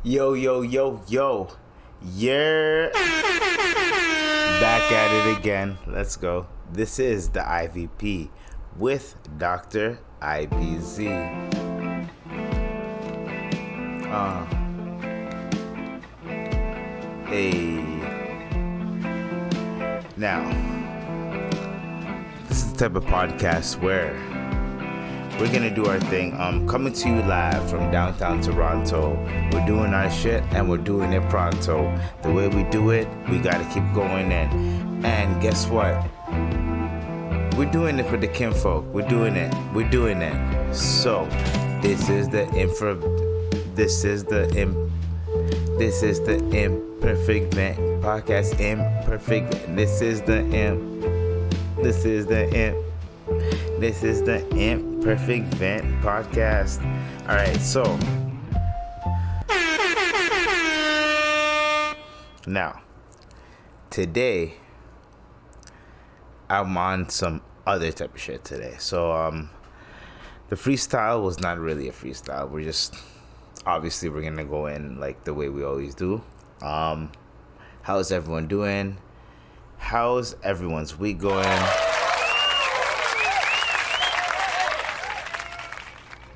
Yo, yo, yo, yo. You're back at it again. Let's go. This is the IVP with Dr. IBZ. Now, this is the type of podcast where we're gonna do our thing. Coming to you live from downtown Toronto. We're doing our shit and we're doing it pronto. The way we do it, we gotta keep going and guess what? We're doing it for the kinfolk. We're doing it. So this is the imperfect vent podcast. Imperfect vent. This is the Imperfect Vent podcast. Alright, so now today I'm on some other type of shit today. So the freestyle was not really a freestyle. We're just obviously we're gonna go in like the way we always do. How's everyone doing? How's everyone's week going?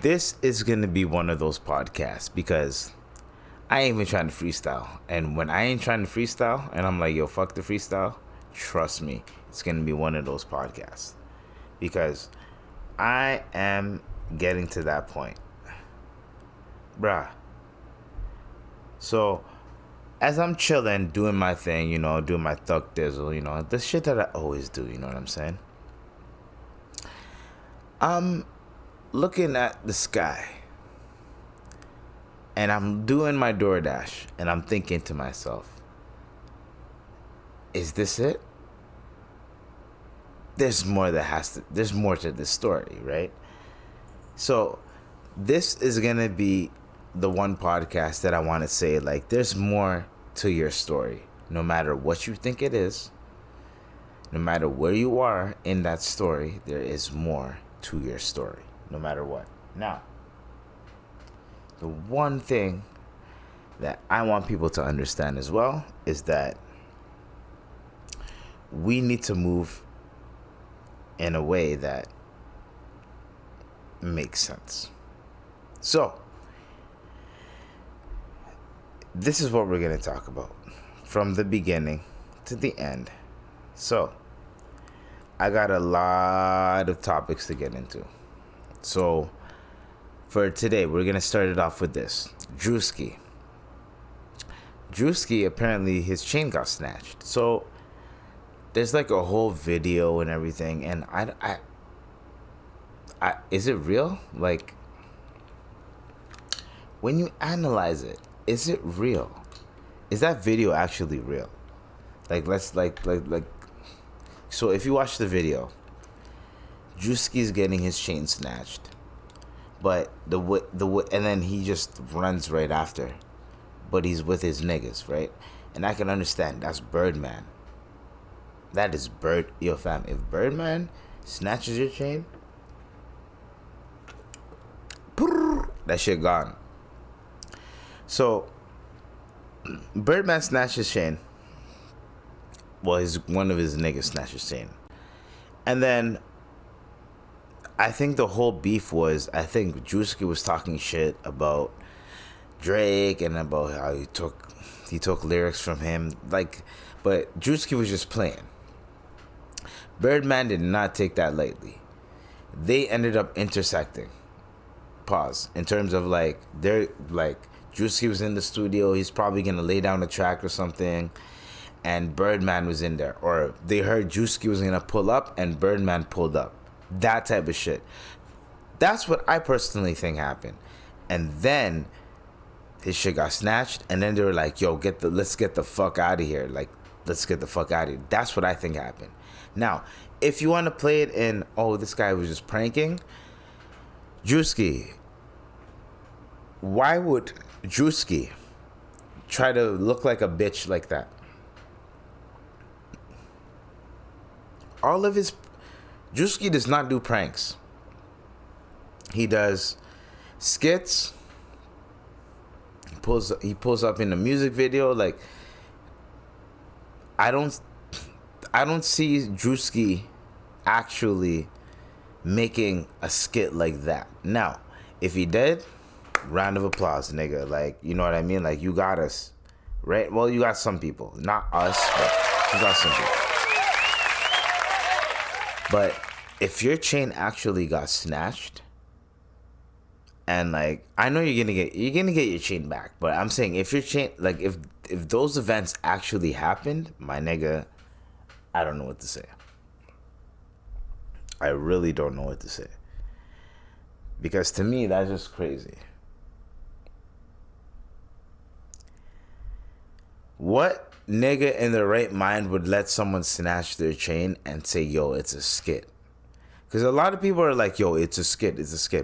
This is going to be one of those podcasts because I ain't even trying to freestyle. And when I ain't trying to freestyle and I'm like, yo, fuck the freestyle, trust me, it's going to be one of those podcasts. Because I am getting to that point. Bruh. So, as I'm chilling, doing my thing, doing my thug dizzle, the shit that I always do, you know what I'm saying? Looking at the sky and I'm doing my DoorDash and I'm thinking to myself, is this it? There's more to this story, right? So this is gonna be the one podcast that I want to say, like, there's more to your story. No matter what you think it is, no matter where you are in that story, there is more to your story. No matter what. Now, the one thing that I want people to understand as well is that we need to move in a way that makes sense. So, this is what we're going to talk about from the beginning to the end. So, I got a lot of topics to get into. So, for today, we're going to start it off with this. Druski, apparently, his chain got snatched. So, there's like a whole video and everything. And I is it real? Like, when you analyze it, is it real? Is that video actually real? Like, let's like. So, if you watch the video, Druski's getting his chain snatched, but and then he just runs right after, but he's with his niggas, right? And I can understand that's Birdman. That is yo fam. If Birdman snatches your chain, that shit gone. So Birdman snatched his chain. Well, one of his niggas snatched his chain, and then I think the whole beef was, I think Druski was talking shit about Drake and about how he took lyrics from him, like, but Druski was just playing. Birdman did not take that lightly. They ended up intersecting. Pause. In terms of like, they're like, Druski was in the studio, he's probably gonna lay down a track or something, and Birdman was in there, or they heard Druski was gonna pull up and Birdman pulled up. That type of shit. That's what I personally think happened. And then his shit got snatched, and then they were like, yo, let's get the fuck out of here. Like, let's get the fuck out of here. That's what I think happened. Now, if you want to play it in, oh, this guy was just pranking, Druski, why would Druski try to look like a bitch like that? Druski does not do pranks. He does skits, pulls up in a music video. Like, I don't see Druski actually making a skit like that. Now, if he did, round of applause, nigga. Like, you know what I mean? Like, you got us, right? Well, you got some people, not us, but you got some people. But if your chain actually got snatched, and like, I know you're gonna get your chain back, but I'm saying if your chain, like, if those events actually happened, my nigga, I don't know what to say. I really don't know what to say. Because to me, that's just crazy. What nigga in their right mind would let someone snatch their chain and say, yo, it's a skit? Because a lot of people are like, yo, it's a skit.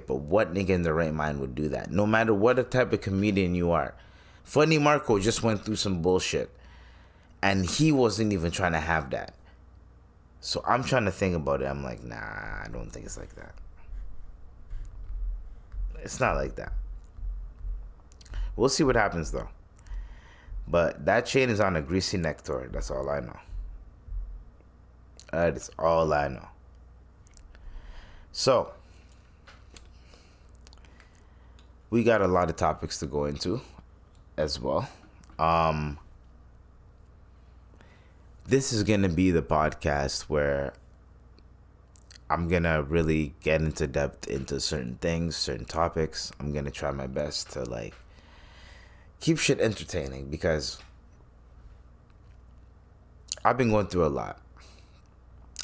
But what nigga in their right mind would do that? No matter what type of comedian you are. Funny Marco just went through some bullshit. And he wasn't even trying to have that. So I'm trying to think about it. I'm like, nah, I don't think it's like that. It's not like that. We'll see what happens, though. But that chain is on a greasy neck tour. That's all I know. That is all I know. So, we got a lot of topics to go into as well. This is going to be the podcast where I'm going to really get into depth into certain things, certain topics. I'm going to try my best to, like, keep shit entertaining because I've been going through a lot.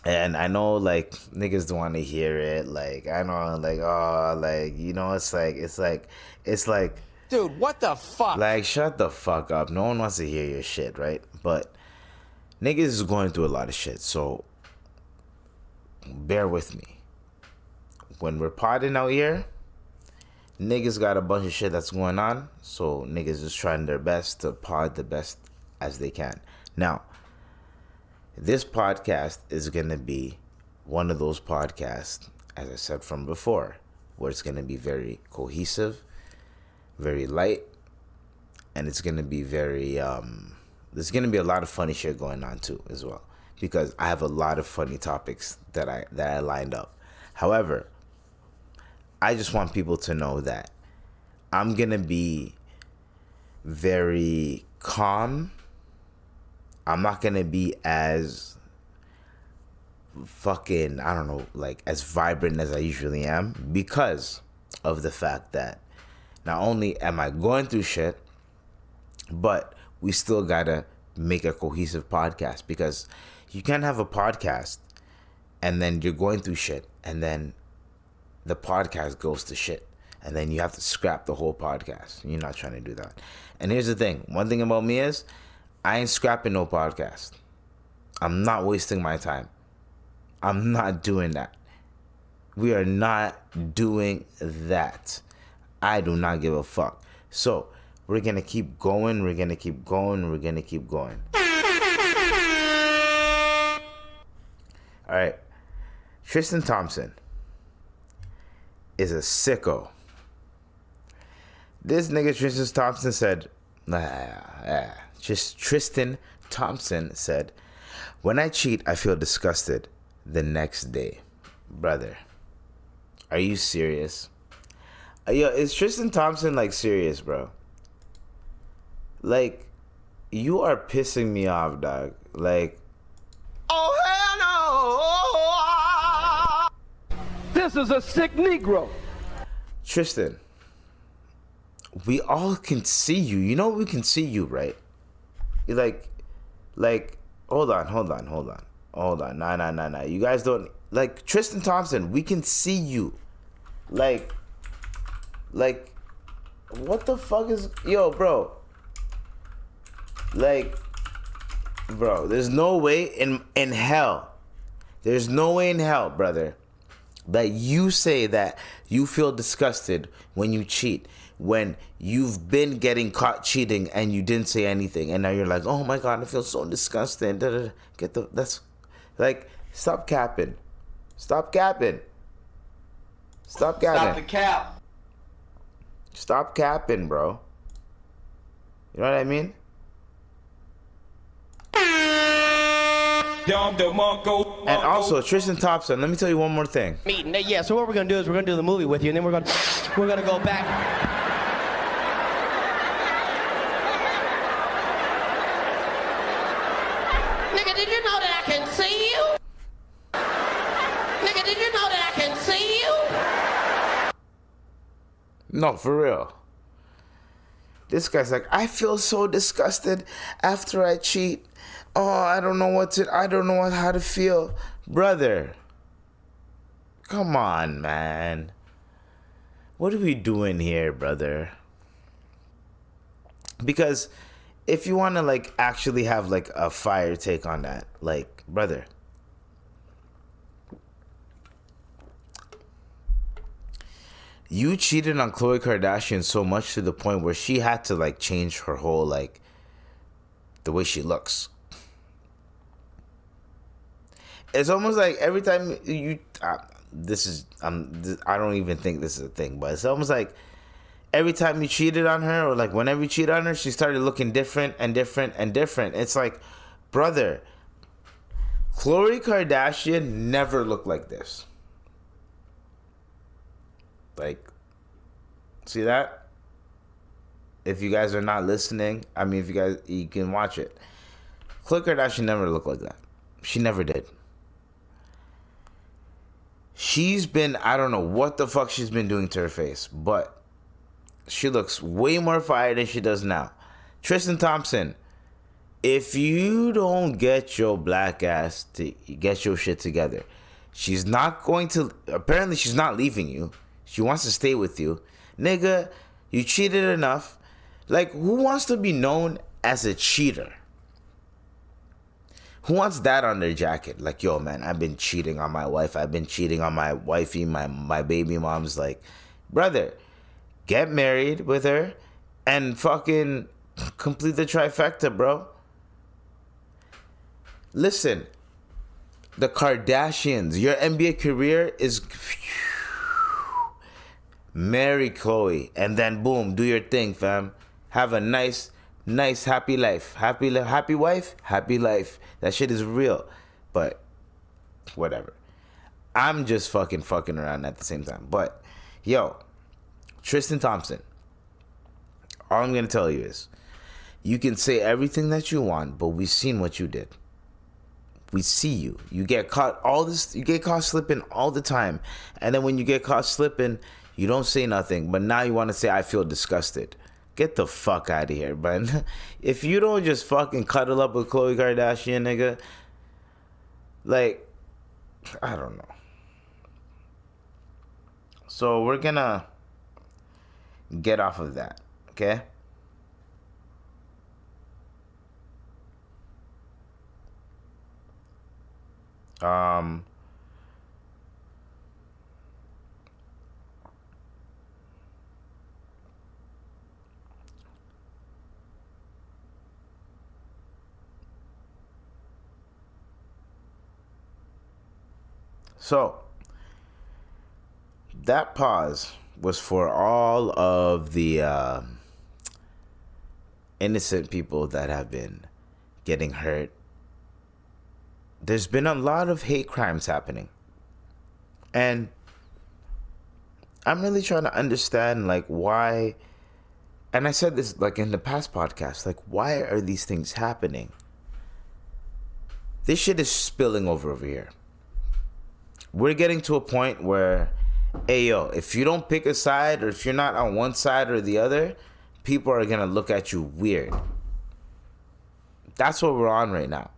And I know, like, niggas don't want to hear it. Like, I know, like, oh, like, you know, it's like, dude, what the fuck? Like, shut the fuck up. No one wants to hear your shit, right? But niggas is going through a lot of shit, so bear with me. When we're podding out here, niggas got a bunch of shit that's going on, so niggas is trying their best to pod the best as they can. Now, this podcast is going to be one of those podcasts, as I said from before, where it's going to be very cohesive, very light, and it's going to be very, there's going to be a lot of funny shit going on too as well, because I have a lot of funny topics that I lined up. However, I just want people to know that I'm going to be very calm. I'm not going to be as fucking, I don't know, like as vibrant as I usually am because of the fact that not only am I going through shit, but we still got to make a cohesive podcast, because you can't have a podcast and then you're going through shit and then the podcast goes to shit and then you have to scrap the whole podcast. You're not trying to do that. And here's the thing. One thing about me is I ain't scrapping no podcast. I'm not wasting my time. I'm not doing that. We are not doing that. I do not give a fuck. So we're going to keep going. We're going to keep going. We're going to keep going. All right. Tristan Thompson is a sicko. This nigga Tristan Thompson said, Tristan Thompson said, when I cheat, I feel disgusted the next day. Brother, are you serious? Yo, is Tristan Thompson, like, serious, bro? Like, you are pissing me off, dog. Like, Oh, hell no! This is a sick Negro. Tristan, we all can see you. You know we can see you, right? Like, hold on. Nah. You guys don't, like, Tristan Thompson, we can see you. Like, what the fuck is, yo, bro? Like, bro, there's no way in hell, brother, that you say that you feel disgusted when you cheat, when you've been getting caught cheating and you didn't say anything, and now you're like, oh my god, I feel so disgusted. That's like, stop capping. Stop the cap. Stop capping, bro. You know what I mean? And also, Tristan Thompson, let me tell you one more thing. Yeah, so what we're going to do is we're going to do the movie with you, and then we're going to go back. Nigga, did you know that I can see you? Nigga, did you know that I can see you? No, for real. This guy's like, I feel so disgusted after I cheat. Oh, I don't know how to feel. Brother, come on, man. What are we doing here, brother? Because if you want to, like, actually have, like, a fire take on that, like, brother, you cheated on Khloe Kardashian so much to the point where she had to, like, change her whole, like, the way she looks. It's almost like every time you, I don't even think this is a thing, but it's almost like every time you cheated on her, or like whenever you cheated on her, she started looking different and different and different. It's like, brother, Khloe Kardashian never looked like this. Like, see that? If you guys are not listening, I mean, you can watch it. Khloe Kardashian never looked like that. She never did. She's been, I don't know what the fuck she's been doing to her face, but she looks way more fire than she does now. Tristan Thompson, if you don't get your black ass to get your shit together, she's not going to, apparently she's not leaving you. She wants to stay with you. Nigga, you cheated enough. Like, who wants to be known as a cheater? Who wants that on their jacket? Like, yo, man, I've been cheating on my wife. I've been cheating on my wifey, my baby mom's. Like, brother, get married with her and fucking complete the trifecta, bro. Listen, the Kardashians, your NBA career is... Marry Khloe, and then boom, do your thing, fam. Have a nice, happy life. Happy wife, happy life. That shit is real. But whatever. I'm just fucking around at the same time. But yo, Tristan Thompson, all I'm gonna tell you is, you can say everything that you want, but we've seen what you did. We see you. You get caught slipping all the time. And then when you get caught slipping, you don't say nothing, but now you want to say, I feel disgusted. Get the fuck out of here, man. If you don't just fucking cuddle up with Khloe Kardashian, nigga, like, I don't know. So we're gonna get off of that, okay? So, that pause was for all of the innocent people that have been getting hurt. There's been a lot of hate crimes happening. And I'm really trying to understand, like, why, and I said this, like, in the past podcast, like, why are these things happening? This shit is spilling over here. We're getting to a point where, hey, yo, if you don't pick a side, or if you're not on one side or the other, people are going to look at you weird. That's what we're on right now.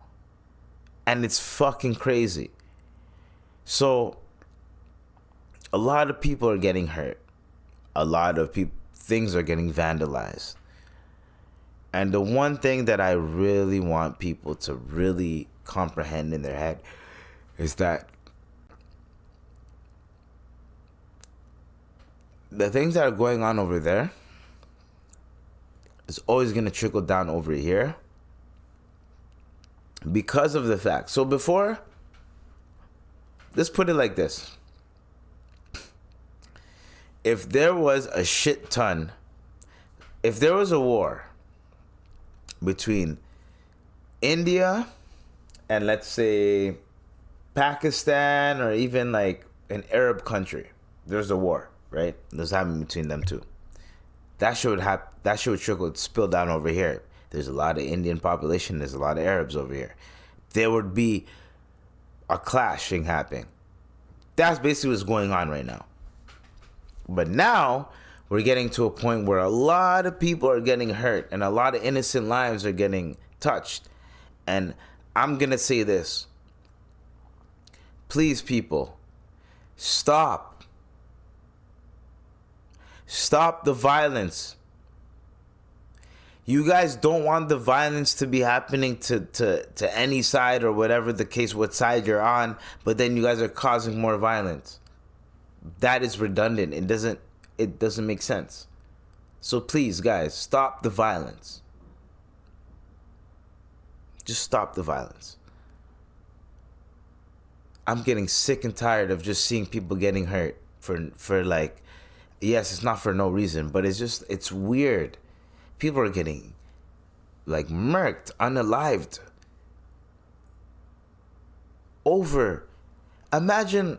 And it's fucking crazy. So, a lot of people are getting hurt. A lot of things are getting vandalized. And the one thing that I really want people to really comprehend in their head is that the things that are going on over there is always going to trickle down over here because of the fact. So before, let's put it like this. If there was a shit ton, if there was a war between India and, let's say, Pakistan, or even like an Arab country, there's a war, right? There's happening between them two. That shit would spill down over here. There's a lot of Indian population. There's a lot of Arabs over here. There would be a clashing happening. That's basically what's going on right now. But now we're getting to a point where a lot of people are getting hurt and a lot of innocent lives are getting touched. And I'm going to say this. Please, people, stop. Stop the violence. You guys don't want the violence to be happening to any side, or whatever the case, what side you're on, but then you guys are causing more violence. That is redundant. It doesn't make sense. So please, guys, stop the violence. Just stop the violence. I'm getting sick and tired of just seeing people getting hurt for like, yes, it's not for no reason, but it's weird. People are getting like murked, unalived over. Imagine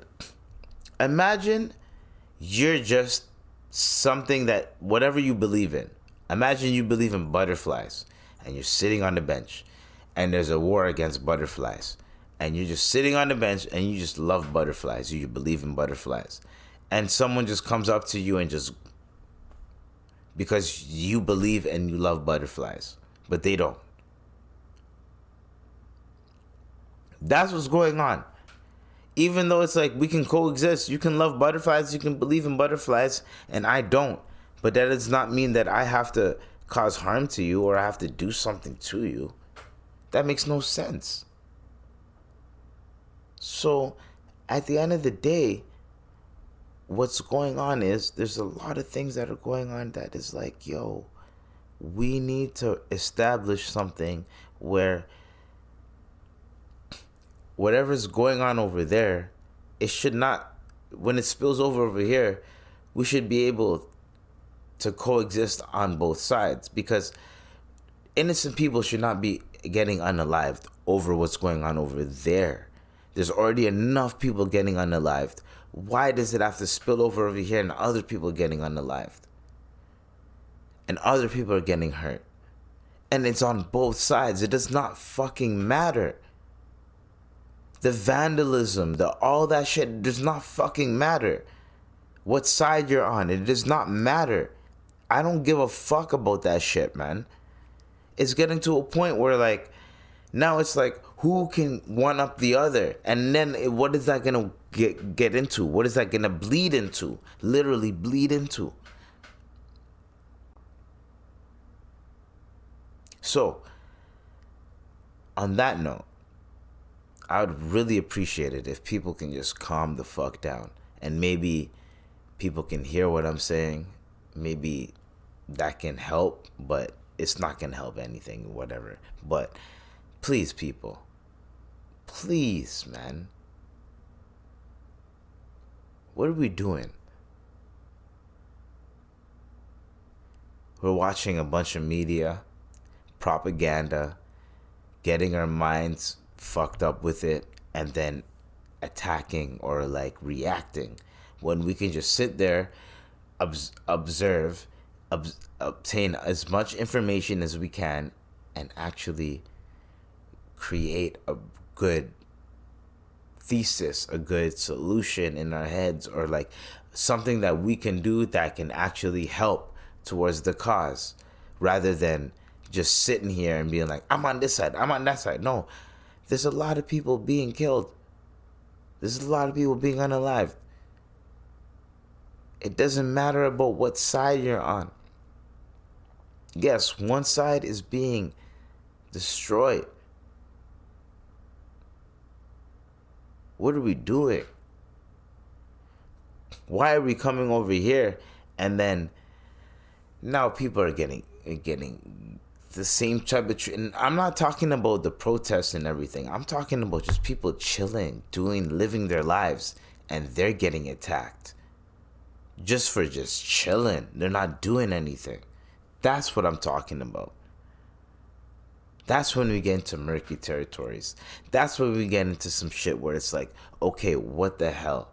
you're just something that, whatever you believe in. Imagine you believe in butterflies and you're sitting on the bench and there's a war against butterflies. And you're just sitting on the bench and you just love butterflies. You believe in butterflies. And someone just comes up to you and just, because you believe and you love butterflies, but they don't. That's what's going on. Even though it's like we can coexist. You can love butterflies, you can believe in butterflies, and I don't. But that does not mean that I have to cause harm to you or I have to do something to you. That makes no sense. So, at the end of the day, what's going on is there's a lot of things that are going on that is like, yo, we need to establish something where whatever's going on over there, it should not, when it spills over here, we should be able to coexist on both sides, because innocent people should not be getting unalived over what's going on over there. There's already enough people getting unalived. Why does it have to spill over here and other people getting unalived? And other people are getting hurt. And it's on both sides. It does not fucking matter. The vandalism, all that shit does not fucking matter. What side you're on, it does not matter. I don't give a fuck about that shit, man. It's getting to a point where like, now it's like, who can one up the other? And then what is that going to get into? What is that going to bleed into? Literally bleed into. So, on that note, I would really appreciate it if people can just calm the fuck down. And maybe people can hear what I'm saying. Maybe that can help, but it's not going to help anything, whatever. But please, people. Please, man. What are we doing? We're watching a bunch of media, propaganda, getting our minds fucked up with it, and then attacking or like reacting, when we can just sit there, observe, obtain as much information as we can, and actually create a good thesis, a good solution in our heads, or like something that we can do that can actually help towards the cause, rather than just sitting here and being like, I'm on this side, I'm on that side. No, there's a lot of people being killed. There's a lot of people being unalived. It doesn't matter about what side you're on. Yes, one side is being destroyed. What are we doing? Why are we coming over here and then now people are getting the same type of and I'm not talking about the protests and everything. I'm talking about just people chilling, living their lives, and they're getting attacked. Just for just chilling. They're not doing anything. That's what I'm talking about. That's when we get into murky territories. That's when we get into some shit where it's like, okay, what the hell?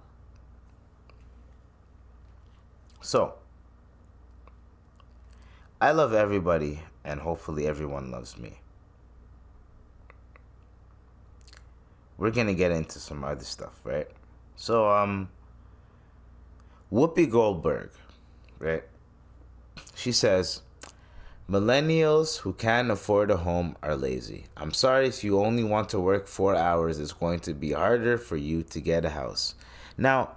So, I love everybody, and hopefully everyone loves me. We're gonna get into some other stuff, right? So, Whoopi Goldberg, right? She says, millennials who can't afford a home are lazy. I'm sorry, if you only want to work 4 hours, it's going to be harder for you to get a house. Now,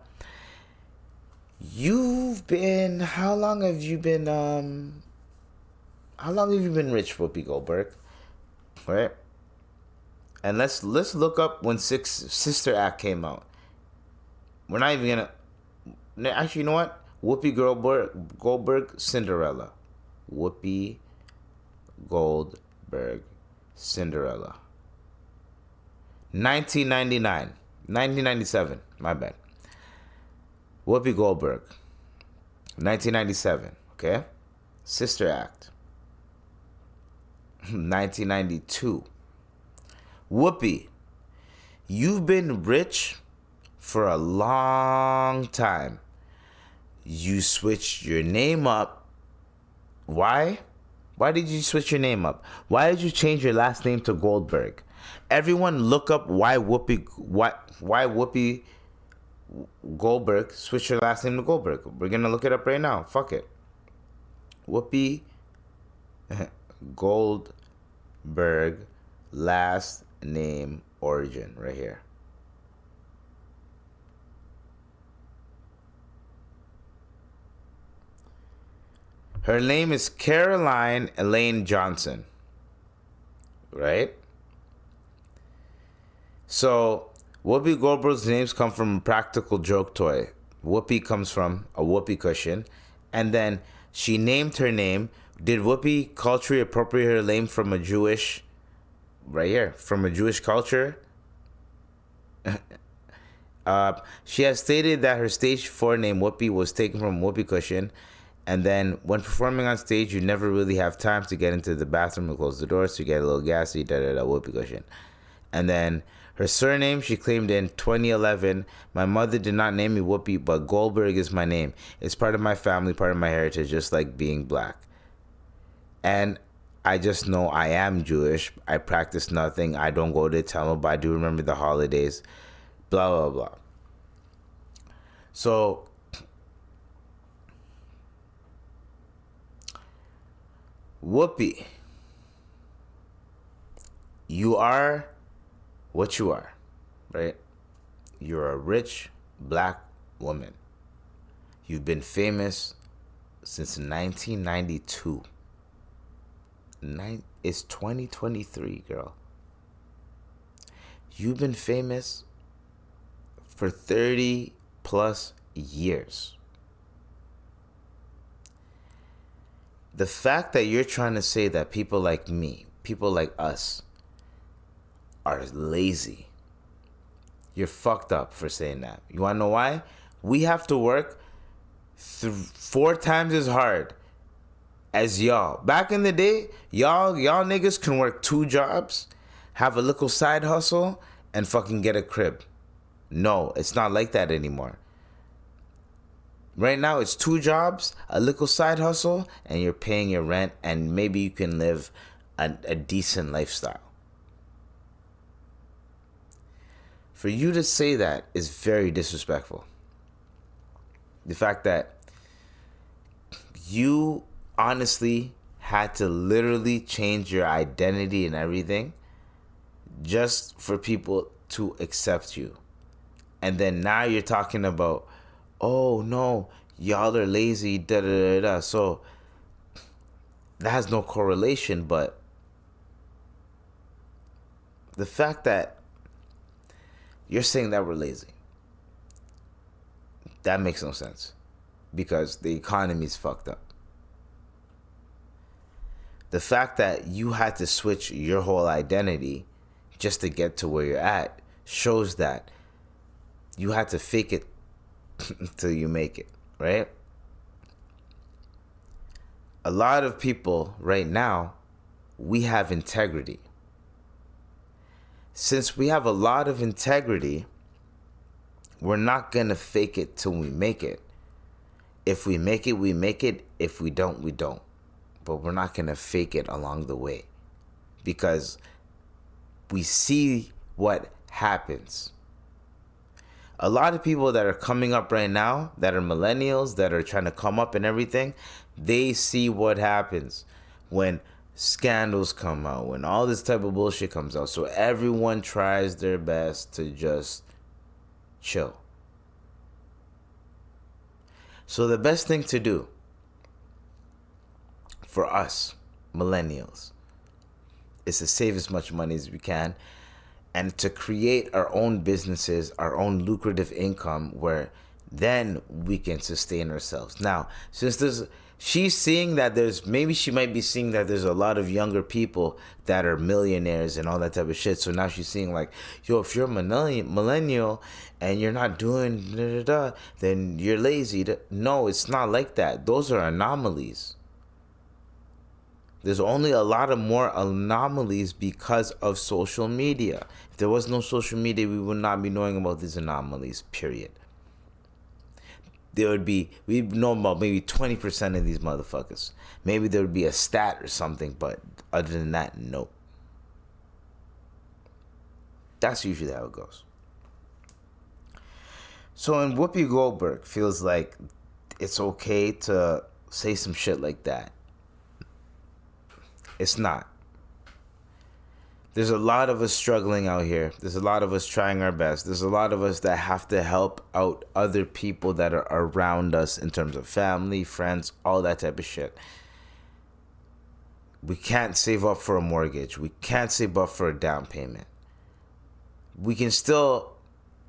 how long have you been rich, Whoopi Goldberg? Right? And let's look up when Sister Act came out. We're not even gonna. Actually, you know what? Whoopi Goldberg, Cinderella. Whoopi Goldberg, Cinderella. 1997. My bad. Whoopi Goldberg, 1997. Okay, Sister Act. 1992. Whoopi, you've been rich for a long time. You switched your name up. Why? Why did you switch your name up? Why did you change your last name to Goldberg? Everyone look up why Whoopi Goldberg switched her last name to Goldberg. We're gonna look it up right now. Fuck it. Whoopi Goldberg last name origin right here. Her name is Caroline Elaine Johnson. Right? So, Whoopi Goldberg's names come from a practical joke toy. Whoopi comes from a whoopee cushion. And then she named her name. Did Whoopi culturally appropriate her name from a Jewish... Right here. From a Jewish culture? She has stated that her stage 4 name, Whoopi, was taken from whoopee cushion. And then when performing on stage, you never really have time to get into the bathroom and close the door, so you get a little gassy, whoopee cushion. And then her surname, she claimed in 2011, my mother did not name me Whoopi, but Goldberg is my name. It's part of my family, part of my heritage, just like being black. And I just know I am Jewish. I practice nothing. I don't go to the temple, but I do remember the holidays. Blah, blah, blah. So... Whoopi, you are what you are, right? You're a rich black woman. You've been famous since 1992. It's 2023, girl. You've been famous for 30 plus years. The fact that you're trying to say that people like me, people like us, are lazy, you're fucked up for saying that. You want to know why? We have to work 4 times as hard as y'all. Back in the day, y'all niggas can work 2 jobs, have a little side hustle, and fucking get a crib. No, it's not like that anymore. Right now, it's 2 jobs, a little side hustle, and you're paying your rent, and maybe you can live a decent lifestyle. For you to say that is very disrespectful. The fact that you honestly had to literally change your identity and everything just for people to accept you. And then now you're talking about, oh no, y'all are lazy, da da da da. So that has no correlation, but the fact that you're saying that we're lazy, that makes no sense because the economy's fucked up. The fact that you had to switch your whole identity just to get to where you're at shows that you had to fake it until you make it, right? A lot of people right now, we have integrity. since we have a lot of integrity, we're not going to fake it till we make it. If we make it, we make it. If we don't, we don't. But we're not going to fake it along the way, because we see what happens. A lot of people that are coming up right now, that are millennials, that are trying to come up and everything, they see what happens when scandals come out, when all this type of bullshit comes out. So everyone tries their best to just chill. So the best thing to do for us millennials is to save as much money as we can and to create our own businesses, our own lucrative income, where then we can sustain ourselves. Now, since she's seeing that she might be seeing that there's a lot of younger people that are millionaires and all that type of shit. So now she's seeing like, yo, if you're a millennial and you're not doing then you're lazy. No, it's not like that. Those are anomalies. There's only a lot of more anomalies because of social media. If there was no social media, we would not be knowing about these anomalies, period. We'd know about maybe 20% of these motherfuckers. Maybe there would be a stat or something, but other than that, no. That's usually how it goes. So when Whoopi Goldberg feels like it's okay to say some shit like that, it's not. There's a lot of us struggling out here. There's a lot of us trying our best. There's a lot of us that have to help out other people that are around us in terms of family, friends, all that type of shit. We can't save up for a mortgage. We can't save up for a down payment. We can still,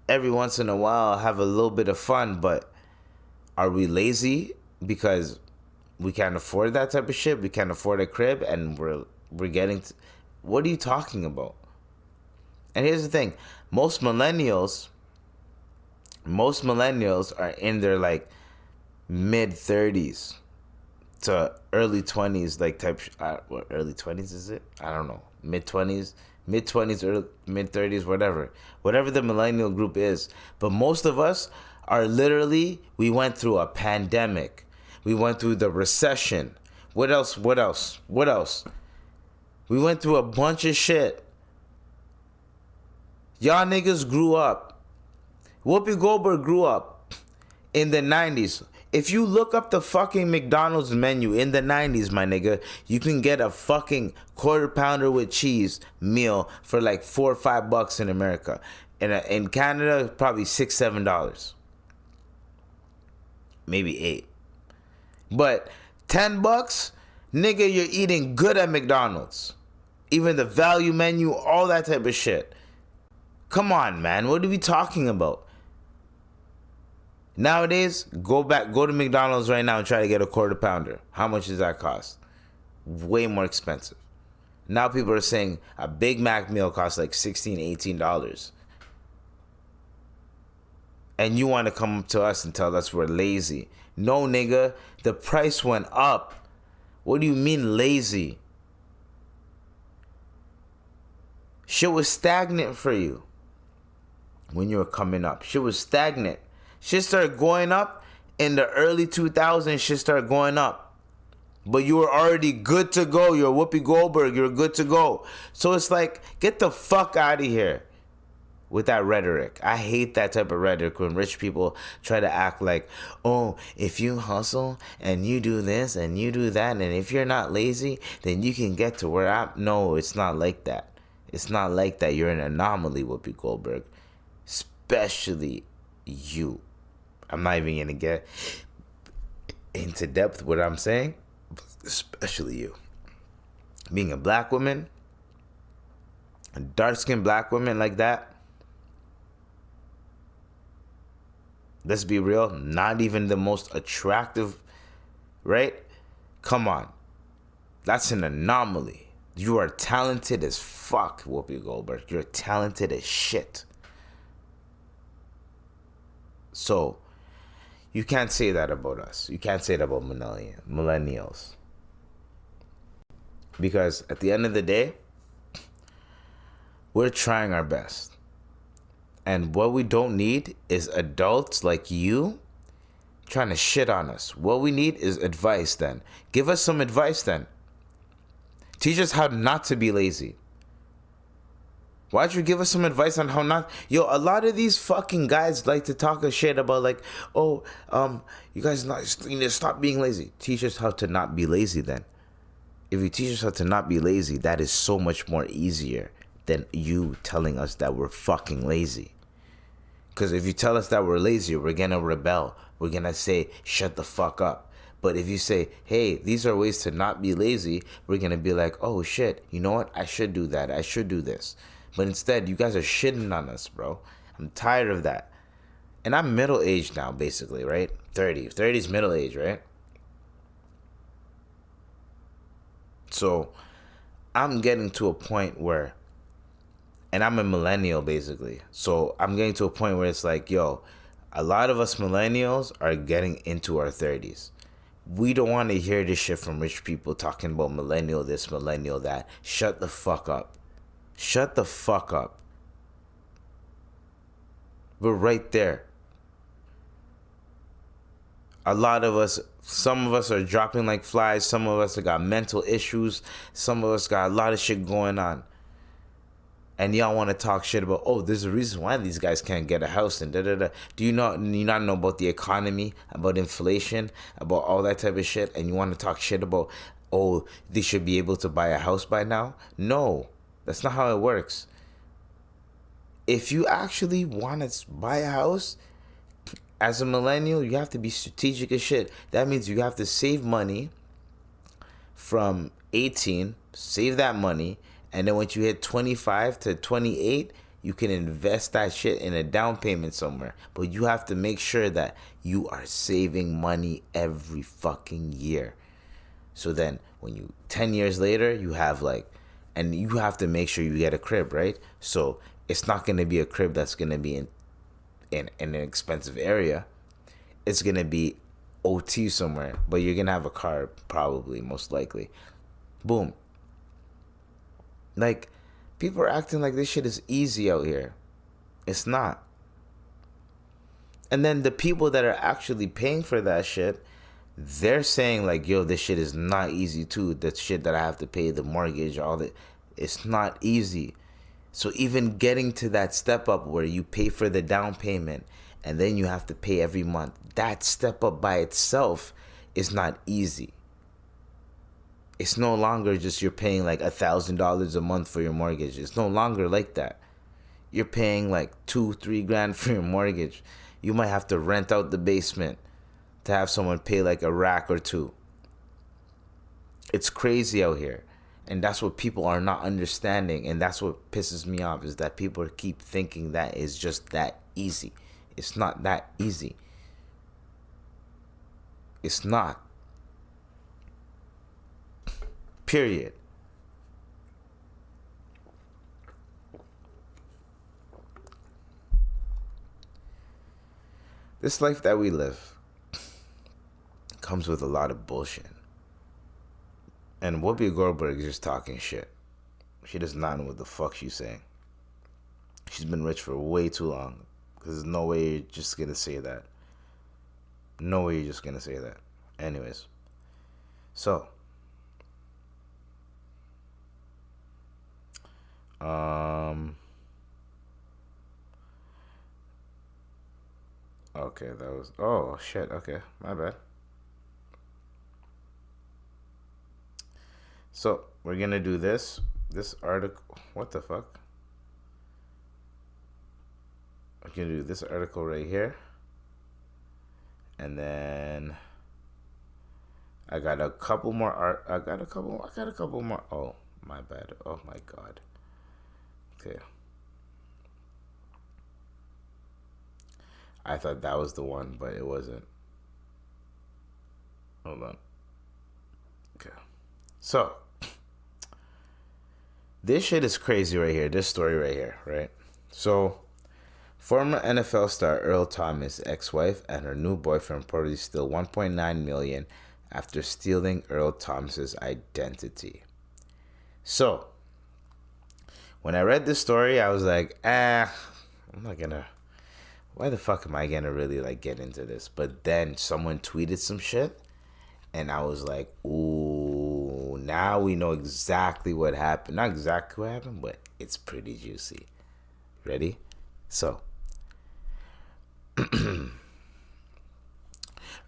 every once in a while, have a little bit of fun, but are we lazy because we can't afford that type of shit? We can't afford a crib, and we're getting to, what are you talking about? And here's the thing. Most millennials are in their like mid 30s to early 20s, like type, what, early 20s is it? I don't know. Mid 20s, early, mid 30s, whatever the millennial group is. But most of us are literally, we went through a pandemic. We went through the recession. What else? We went through a bunch of shit. Y'all niggas grew up. Whoopi Goldberg grew up in the 90s. If you look up the fucking McDonald's menu in the 90s, my nigga, you can get a fucking quarter pounder with cheese meal for like $4 or $5 in America. In Canada, probably $6, $7. Maybe $8. But $10, nigga, you're eating good at McDonald's. Even the value menu, all that type of shit. Come on, man. What are we talking about? Nowadays, go to McDonald's right now and try to get a quarter pounder. How much does that cost? Way more expensive. Now people are saying a Big Mac meal costs like $16, $18. And you want to come up to us and tell us we're lazy. No, nigga, the price went up. What do you mean lazy? Shit was stagnant for you when you were coming up. Shit was stagnant. Shit started going up in the early 2000s. Shit started going up. But you were already good to go. You're Whoopi Goldberg. You're good to go. So it's like, get the fuck out of here with that rhetoric. I hate that type of rhetoric when rich people try to act like, oh, if you hustle and you do this and you do that, and if you're not lazy, then you can get to where I'm. No, it's not like that. It's not like that. You're an anomaly, Whoopi Goldberg. Especially you. I'm not even going to get into depth what I'm saying. Especially you. Being a black woman, a dark-skinned black woman like that, let's be real, not even the most attractive, right? Come on. That's an anomaly. You are talented as fuck, Whoopi Goldberg. You're talented as shit. So, you can't say that about us. You can't say that about millennials. Because at the end of the day, We're trying our best. And what we don't need is adults like you trying to shit on us. What we need is advice then. Give us some advice then. Teach us how not to be lazy. Why don't you give us some advice on how not... Yo, a lot of these fucking guys like to talk a shit about like, oh, you guys need to stop being lazy. Teach us how to not be lazy then. If you teach us how to not be lazy, that is so much more easier than you telling us that we're fucking lazy. Because if you tell us that we're lazy, we're going to rebel. We're going to say, shut the fuck up. But if you say, hey, these are ways to not be lazy, we're going to be like, oh shit, you know what? I should do that. I should do this. But instead, you guys are shitting on us, bro. I'm tired of that. And I'm middle-aged now, basically, right? 30. 30 is middle-aged, right? So, I'm getting to a point where... And I'm a millennial, basically. So, I'm getting to a point where it's like, yo, a lot of us millennials are getting into our 30s. We don't want to hear this shit from rich people talking about millennial this, millennial that. Shut the fuck up. Shut the fuck up. We're right there. A lot of us, some of us are dropping like flies. Some of us have got mental issues. Some of us got a lot of shit going on. And y'all want to talk shit about, oh, there's a reason why these guys can't get a house and da-da-da. Do you not know about the economy, about inflation, about all that type of shit? And you want to talk shit about, oh, they should be able to buy a house by now? No. That's not how it works. If you actually want to buy a house, as a millennial, you have to be strategic as shit. That means you have to save money from 18, save that money, and then once you hit 25 to 28, you can invest that shit in a down payment somewhere. But you have to make sure that you are saving money every fucking year. So then when you 10 years later, you have like, and you have to make sure you get a crib, right? So it's not going to be a crib that's going to be in an expensive area. It's going to be OT somewhere, but you're going to have a car probably, most likely. Boom. Like, people are acting like this shit is easy out here. It's not. And then the people that are actually paying for that shit, they're saying like, yo, this shit is not easy too. That shit that I have to pay, the mortgage, all that, it's not easy. So even getting to that step up where you pay for the down payment and then you have to pay every month, that step up by itself is not easy. It's no longer just you're paying like $1,000 a month for your mortgage. It's no longer like that. You're paying like $2-3 grand for your mortgage. You might have to rent out the basement to have someone pay like a rack or two. It's crazy out here. And that's what people are not understanding. And that's what pisses me off, is that people keep thinking that is just that easy. It's not that easy. It's not. Period. This life that we live comes with a lot of bullshit. And Whoppi Goldberg is just talking shit. She does not know what the fuck she's saying. She's been rich for way too long. Because there's no way you're just going to say that. No way you're just going to say that. Anyways. So. Okay, that was... Oh, shit. Okay, my bad. So, we're going to do this. This article... What the fuck? I'm going to do this article right here. And then... I got a couple more I got a couple more... Oh, my bad. Oh, my God. Okay. I thought that was the one, but it wasn't. Hold on. Okay. So, this shit is crazy right here. This story right here, right? So, former NFL star Earl Thomas' ex-wife and her new boyfriend reportedly steal $1.9 million after stealing Earl Thomas' identity. So, When I read this story, I was like, I'm not gonna. Why the fuck am I gonna really like get into this? But then someone tweeted some shit, and I was like, ooh, now we know exactly what happened. Not exactly what happened, but it's pretty juicy. Ready? So,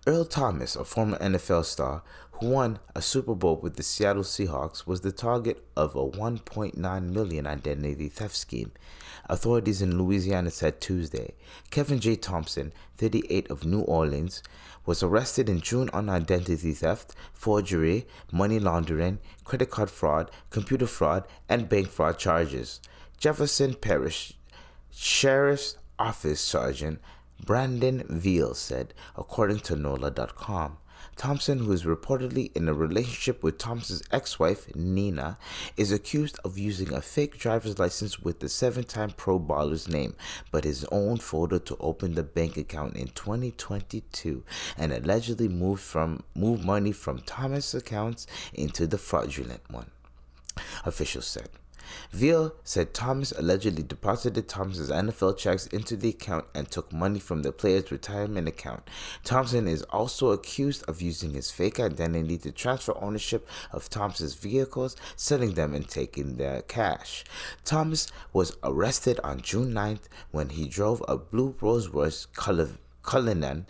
Earl Thomas, a former NFL star who won a Super Bowl with the Seattle Seahawks, was the target of a $1.9 million identity theft scheme. Authorities in Louisiana said Tuesday. Kevin J. Thompson, 38, of New Orleans, was arrested in June on identity theft, forgery, money laundering, credit card fraud, computer fraud, and bank fraud charges. Jefferson Parish Sheriff's Office Sergeant Brandon Veal said, according to NOLA.com. Thompson, who is reportedly in a relationship with Thompson's ex-wife, Nina, is accused of using a fake driver's license with the 7-time Pro Bowler's name, but his own photo to open the bank account in 2022 and allegedly move money from Thomas' accounts into the fraudulent one, officials said. Veal said Thomas allegedly deposited Thompson's NFL checks into the account and took money from the player's retirement account. Thompson is also accused of using his fake identity to transfer ownership of Thompson's vehicles, selling them and taking their cash. Thomas was arrested on June 9th when he drove a blue Rolls-Royce Cullinan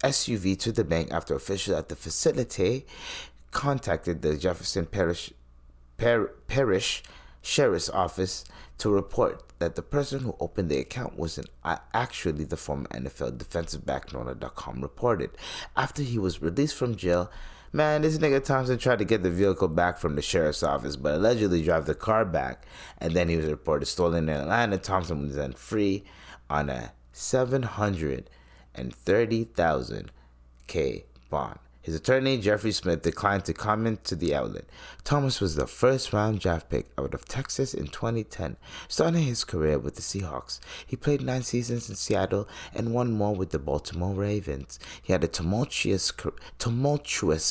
SUV to the bank after officials at the facility contacted the Jefferson Parish Sheriff's Office to report that the person who opened the account wasn't actually the former NFL defensive back. NOLA.com reported. After he was released from jail, this nigga Thompson tried to get the vehicle back from the sheriff's office, but allegedly drove the car back, and then he was reported stolen in Atlanta. Thompson was then free on a $730,000 bond. His attorney, Jeffrey Smith, declined to comment to the outlet. Thomas was the first-round draft pick out of Texas in 2010, starting his career with the Seahawks. He played 9 seasons in Seattle and 1 more with the Baltimore Ravens. He had a tumultuous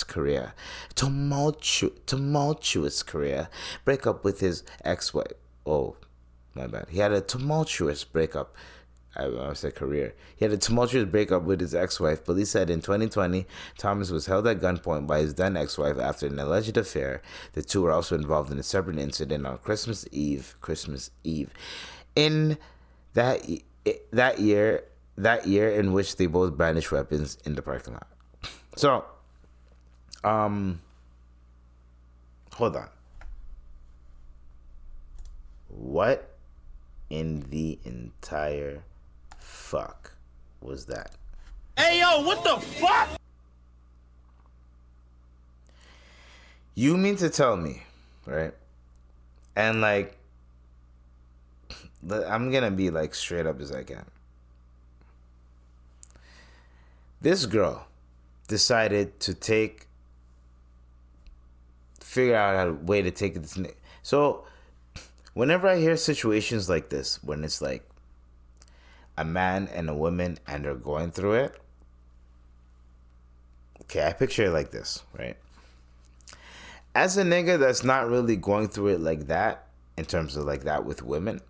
career. Breakup with his ex-wife. Oh, my bad. He had a tumultuous breakup. I said career. He had a tumultuous breakup with his ex-wife. Police said in 2020, Thomas was held at gunpoint by his then ex-wife after an alleged affair. The two were also involved in a separate incident on Christmas Eve. In that year in which they both brandished weapons in the parking lot. So, hold on. What in the entire fuck was that? Hey, yo, what the fuck? You mean to tell me, right? And like, I'm gonna be like straight up as I can. This girl decided to figure out a way to take this. So, whenever I hear situations like this, when it's like a man and a woman and they're going through it, okay, I picture it like this, right? As a nigga that's not really going through it like that, in terms of like that with women,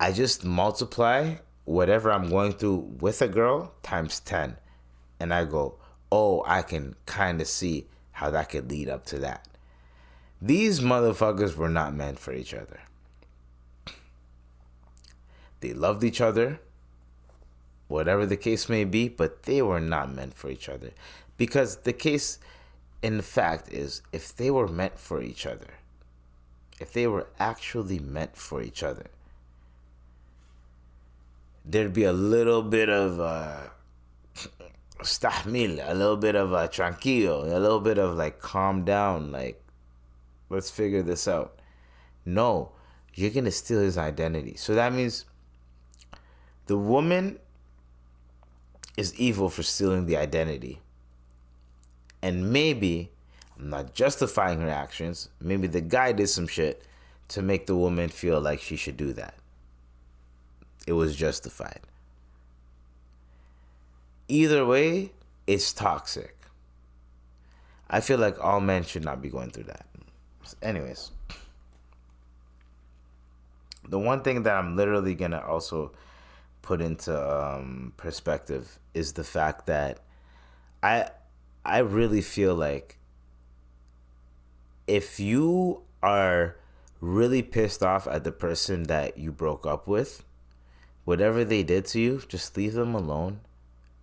I just multiply whatever I'm going through with a girl times 10. And I go, oh, I can kind of see how that could lead up to that. These motherfuckers were not meant for each other. They loved each other, whatever the case may be, but they were not meant for each other. Because the case, in fact, is if they were meant for each other, if they were actually meant for each other, there'd be a little bit of stahmil, a little bit of tranquilo, a little bit of like calm down, like let's figure this out. No, you're gonna steal his identity. So that means the woman is evil for stealing the identity. And maybe, I'm not justifying her actions, maybe the guy did some shit to make the woman feel like she should do that. It was justified. Either way, it's toxic. I feel like all men should not be going through that. Anyways. the one thing that I'm literally gonna also put into perspective is the fact that I really feel like if you are really pissed off at the person that you broke up with, whatever they did to you, just leave them alone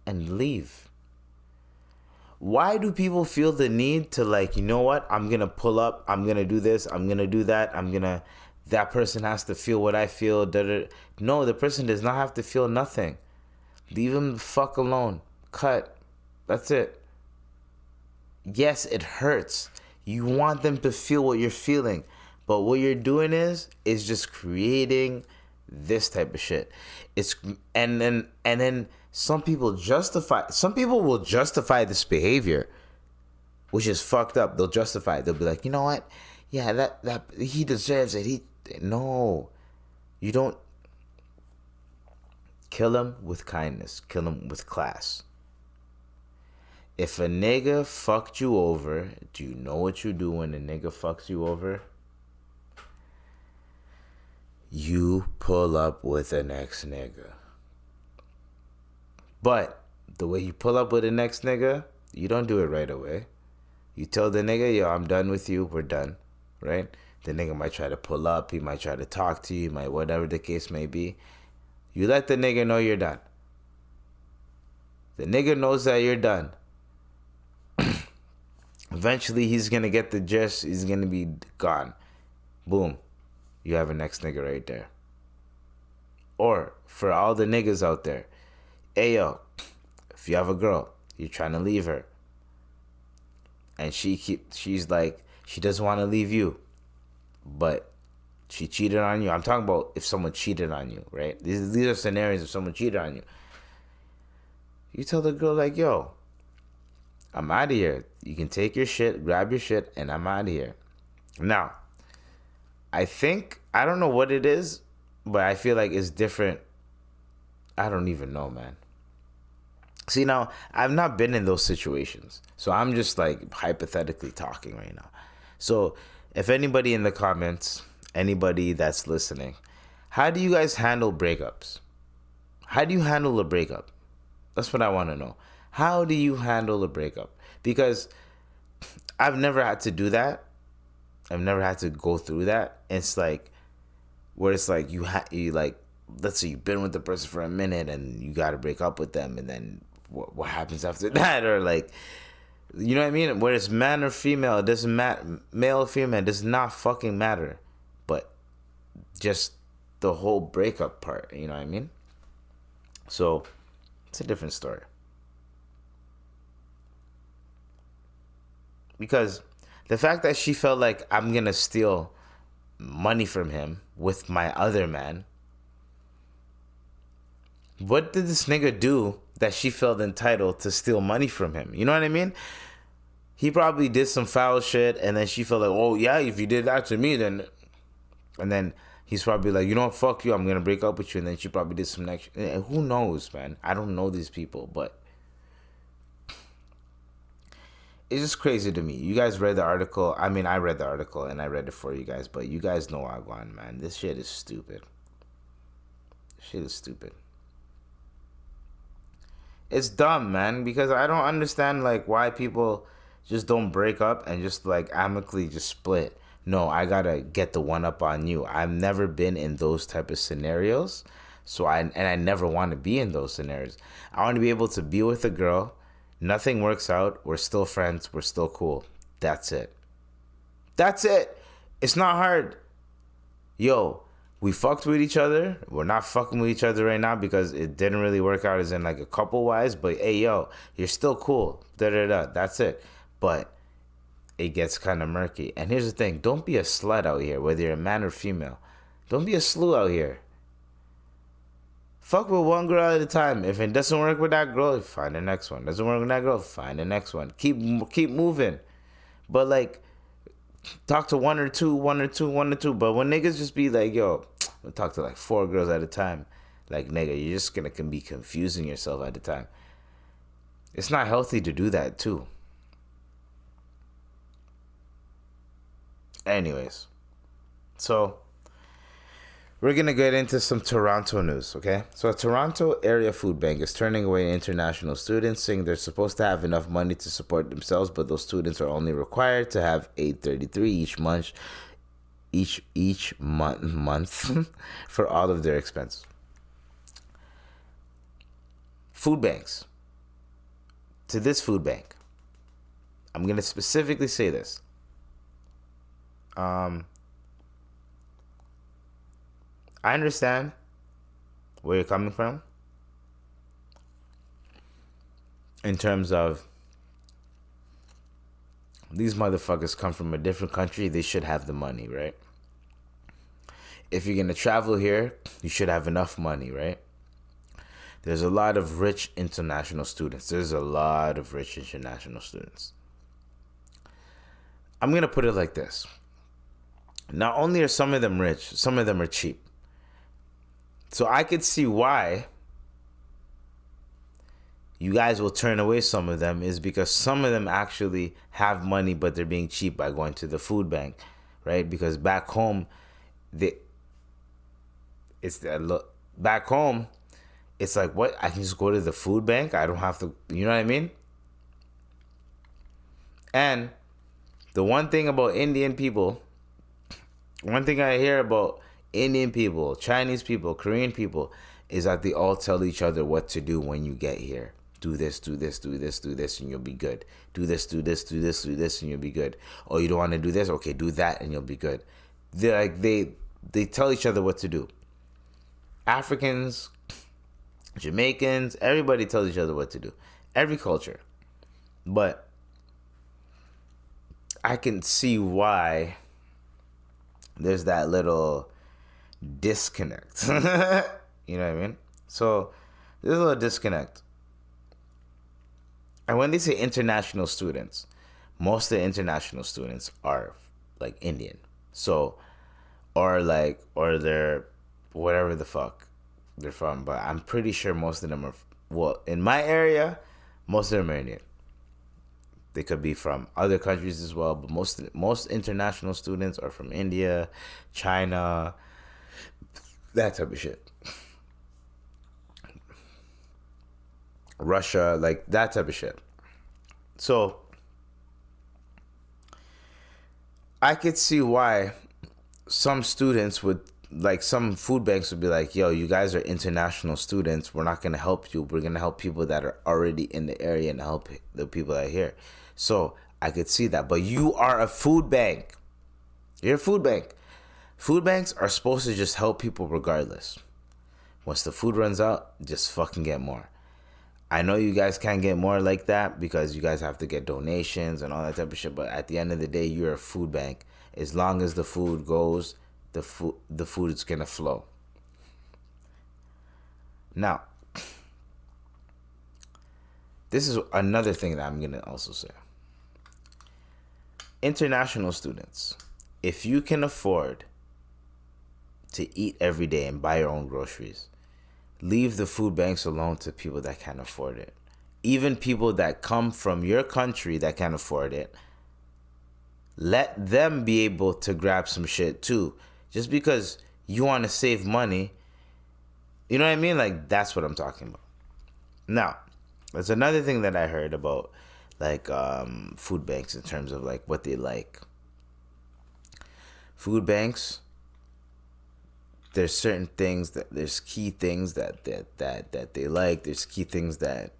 and leave. Why do people feel the need to, like, you know what? I'm going to pull up. I'm going to do this. I'm going to do that. That person has to feel what I feel. No, the person does not have to feel nothing. Leave them the fuck alone. Cut. That's it. Yes, it hurts. You want them to feel what you're feeling. But what you're doing is just creating this type of shit. And then some people will justify this behavior, which is fucked up. They'll justify it. They'll be like, you know what? Yeah, that he deserves it. No, you don't. Kill him with kindness. Kill him with class. If a nigga fucked you over, do you know what you do when a nigga fucks you over? You pull up with the next nigga. But the way you pull up with the next nigga, you don't do it right away. You tell the nigga, yo, I'm done with you. We're done. Right? The nigga might try to pull up. He might try to talk to you. Might whatever the case may be. You let the nigga know you're done. The nigga knows that you're done. Eventually, he's going to get the gist. He's going to be gone. Boom. You have a next nigga right there. Or, for all the niggas out there, hey, yo, if you have a girl, you're trying to leave her, and she's like, she doesn't want to leave you, but she cheated on you. I'm talking about if someone cheated on you, right? These are scenarios if someone cheated on you. You tell the girl, like, yo, I'm out of here. You can take your shit, grab your shit, and I'm out of here. Now, I don't know what it is, but I feel like it's different. I don't even know, man. See, now, I've not been in those situations, so I'm just, like, hypothetically talking right now. So, if anybody in the comments, anybody that's listening, how do you guys handle breakups? How do you handle a breakup? That's what I want to know. How do you handle a breakup? Because I've never had to do that. I've never had to go through that. It's like, where it's like you like, let's say you've been with the person for a minute and you got to break up with them, and then what happens after that? Or like, you know what I mean? Where it's man or female, it doesn't matter. Male or female, it does not fucking matter. But just the whole breakup part, you know what I mean? So it's a different story. Because the fact that she felt like I'm going to steal money from him with my other man, what did this nigga do that she felt entitled to steal money from him? You know what I mean? He probably did some foul shit, and then she felt like, oh, yeah, if you did that to me, then... And then he's probably like, you know what, fuck you, I'm going to break up with you. And then she probably did some next... Who knows, man? I don't know these people, but... It's just crazy to me. You guys read the article. I mean, I read the article, and I read it for you guys, but you guys know I want, man. This shit is stupid. Shit is stupid. It's dumb, man, because I don't understand, like, why people just don't break up and just, like, amicably just split. No, I gotta get the one up on you. I've never been in those type of scenarios, so I never want to be in those scenarios. I want to be able to be with a girl. Nothing works out. We're still friends. We're still cool. That's it. That's it. It's not hard. Yo, we fucked with each other. We're not fucking with each other right now because it didn't really work out as in like a couple wise. But hey, yo, you're still cool. Da-da-da. That's it. But it gets kind of murky. And here's the thing. Don't be a slut out here, whether you're a man or female. Don't be a slew out here. Fuck with one girl at a time. If it doesn't work with that girl, find the next one. Doesn't work with that girl, find the next one. Keep moving. But like, talk to one or two. But when niggas just be like, yo, I'll talk to like 4 girls at a time. Like, nigga, you're just gonna be confusing yourself at a time. It's not healthy to do that too. Anyways, so we're going to get into some Toronto news, okay? So a Toronto area food bank is turning away international students, saying they're supposed to have enough money to support themselves, but those students are only required to have $8.33 each month for all of their expenses. Food banks. To this food bank, I'm going to specifically say this. I understand where you're coming from in terms of these motherfuckers come from a different country. They should have the money, right? If you're going to travel here, you should have enough money, right? There's a lot of rich international students. I'm going to put it like this. Not only are some of them rich, some of them are cheap. So I could see why you guys will turn away some of them is because some of them actually have money, but they're being cheap by going to the food bank, right? Because back home, it's like, what? I can just go to the food bank? I don't have to, you know what I mean? And the one thing about Indian people, one thing I hear about Indian people, Chinese people, Korean people, is that they all tell each other what to do when you get here. Do this, do this, do this, do this, and you'll be good. Do this, do this, do this, do this, and you'll be good. Oh, you don't want to do this? Okay, do that, and you'll be good. They tell each other what to do. Africans, Jamaicans, everybody tells each other what to do. Every culture. But I can see why there's that little disconnect. You know what I mean? So there's a little disconnect. And when they say international students, most of the international students are like Indian. So, or they're whatever the fuck they're from. But I'm pretty sure most of them are, well, in my area, most of them are Indian. They could be from other countries as well, but most international students are from India, China, that type of shit. Russia, like that type of shit. So I could see why some students would, like some food banks would be like, yo, you guys are international students. We're not going to help you. We're going to help people that are already in the area and help the people that are here. So I could see that. But you are a food bank. You're a food bank. Food banks are supposed to just help people regardless. Once the food runs out, just fucking get more. I know you guys can't get more like that because you guys have to get donations and all that type of shit. But at the end of the day, you're a food bank. As long as the food goes, the food is going to flow. Now, this is another thing that I'm going to also say. International students, if you can afford to eat every day and buy your own groceries, leave the food banks alone to people that can't afford it. Even people that come from your country that can't afford it, let them be able to grab some shit too. Just because you want to save money, you know what I mean? Like, that's what I'm talking about. Now, there's another thing that I heard about, like, food banks in terms of, like, what they like. Food banks, there's certain things there's key things that they like. There's key things that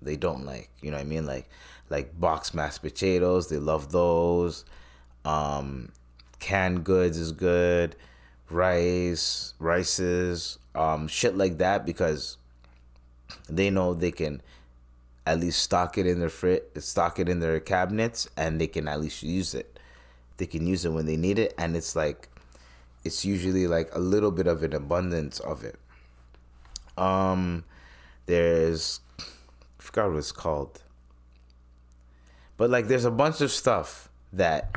they don't like. You know what I mean? Like boxed mashed potatoes, they love those. Canned goods is good. Rices, shit like that, because they know they can at least stock it in their cabinets, and they can at least use it. They can use it when they need it, and it's usually like a little bit of an abundance of it. There's, I forgot what it's called, but like there's a bunch of stuff that